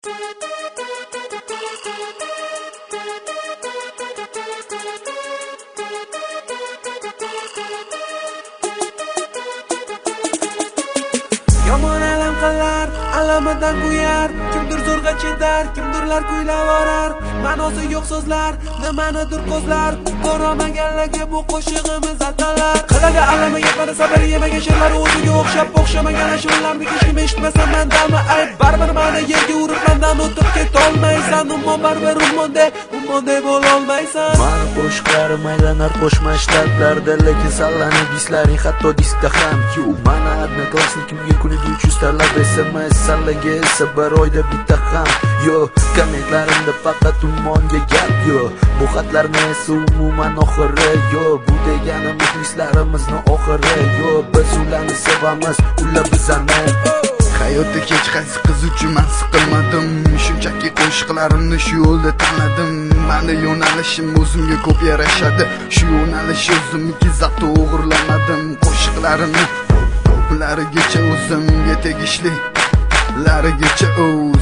Yomon alam qilar, alamidan kuyar. Kimdir zo'rg'a chedar, kimdirlar kuylab orar. Ma'nosi yo'q so'zlar, nimanidir ko'zlar. Ko'ramaganlarga bu qo'shig'imiz atalar. Qiladi alami yetmadi sabr yemagan she'rlar o'ziga o'xshamagan ashulalarni hech kim eshitmasa mandami ayb. Baribir meni yerga urib mendan o'tib ketolmaysan. Umuman baribir ummonday bo'lolmaysan. Mani qo'shiqlarim aylanar qo'shma shtatlarda, lekin sallanib dislaring hatto diskda ham yo'q. Mana odnoklassnikimga kuniga 300 tarlab SMS, sallaga esa bir oyda bitta ham yo'q. Kommentlarimda faqat ummonga gap yo'q. Bu xatlarni esa umuman oxiri yo'q. Bu degani muxlislarimizni oxiri yo'q. Biz ularni sevamiz, ular bizani. Hayotda hech qaysi qiz uchun men siqilmadim. Shunchaki qo'shiqlarimni shu yo'lda tanladim. Meni yo'nalishim o'zimga ko'p yarashadi. Shu yo'nalish o'zimniki, zato o'g'irlamadim. Qo'shiqlarimni ularigacha o'zimga tegishli. Larigacha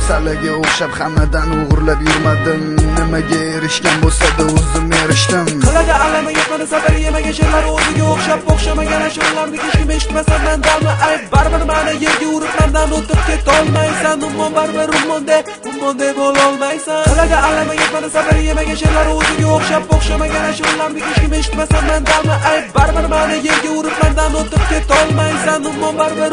salaga o'xshab hammadan o'g'irlab yurmadim. Nimaga erishgan bo'lsa-da o'zim erishdim. Qiladi alami yetmadi sabr yemagan she'rlar o'ziga o'xshamagan ashulalarni hech kim eshitmasa mandami ayb. Baribir meni yerga urib mendan o'tib ketolmaysan. Umuman baribir ummonday bo'lolmaysan. Qiladi alami yetmadi sabr yemagan she'rlar o'ziga o'xshamagan ashulalarni hech kim eshitmasa mandami ayb. Baribir meni yerga urib mendan o'tib ketolmaysan. Umuman baribir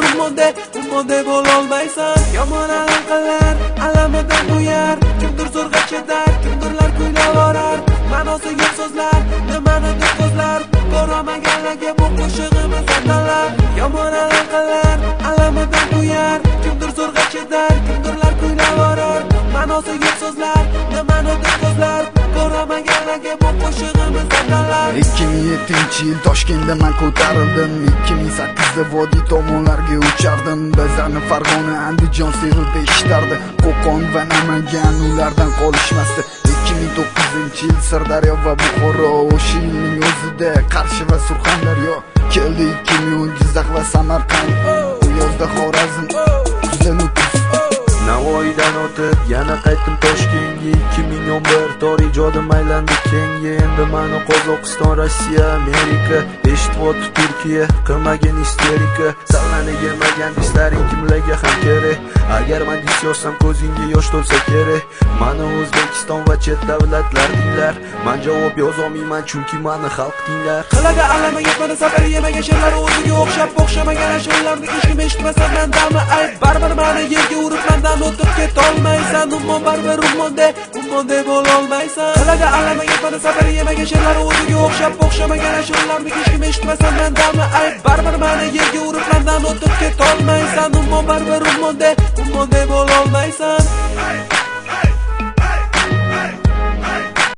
ummonday bo'lolmaysan. Yomon alam qilar, alamidan kuyar. Kimdir zo'rg'a chedar, kimdirlar kuylab orar. Ma'nosi yo'q so'zlar, nimanidir ko'zlar. Ko'ramaganlarga bu qo'shig'imiz atalar. Yomon alam qilar, alamidan kuyar. Kimdir zo'rg'a chedar, kimdirlar kuylab orar. Ma'nosi yo'q so'zlar, nimanidir ko'zlar. Ko'ramaganlarga bu qo'shig'imiz atalar. 2007-yil Toshkentda men ko'tarildim. 2008da vodiy tomonlarga uchardim. Bizlarni Farg'ona, Andijon, Seulda eshitardi. Qo'qon va Namangan ulardan qolishmasdi. 2009-yil Sirdaryo va Buxoro, o'sha yilning o'zida Qarshi va Surxondaryo keldi. 2010 Jizzax va Samarqand, bu yozda Xorazm, kuzda Nukus. Navoiydan o'tib yana qaytdim Toshkentga. 2011 tor ijodim aylandi keng. Endi meni Qozog'iston, Rossiya, Amerika eshityapti Turkiya. Qilmagin isterika, sallani yemagan dislaring kimlarga ham kerak. Agar men dis yozsam ko'zingga yosh to'lsa kerak. Meni O'zbekiston va chet davlatlar dinglar. Men javob yozolmayman chunki meni xalq dinglar. Qiladi alami yetmadi sabr yemagan she'rlar o'ziga o'xshamagan ashulalarni hech kim eshitmasa mandami ayb. Baribir meni yerga urib mendan o'tib ketolmaysan. Umuman baribir ummonday bo'lolmaysan. Qiladi alami yetmadi sabr yemagan she'rlar o'ziga o'xshamagan ashulalarni hech kim eshitmasa mandami ayb. Baribir meni yerga urib mendan o'tib ketolmaysan. Umuman baribir ummonday bo'lolmaysan.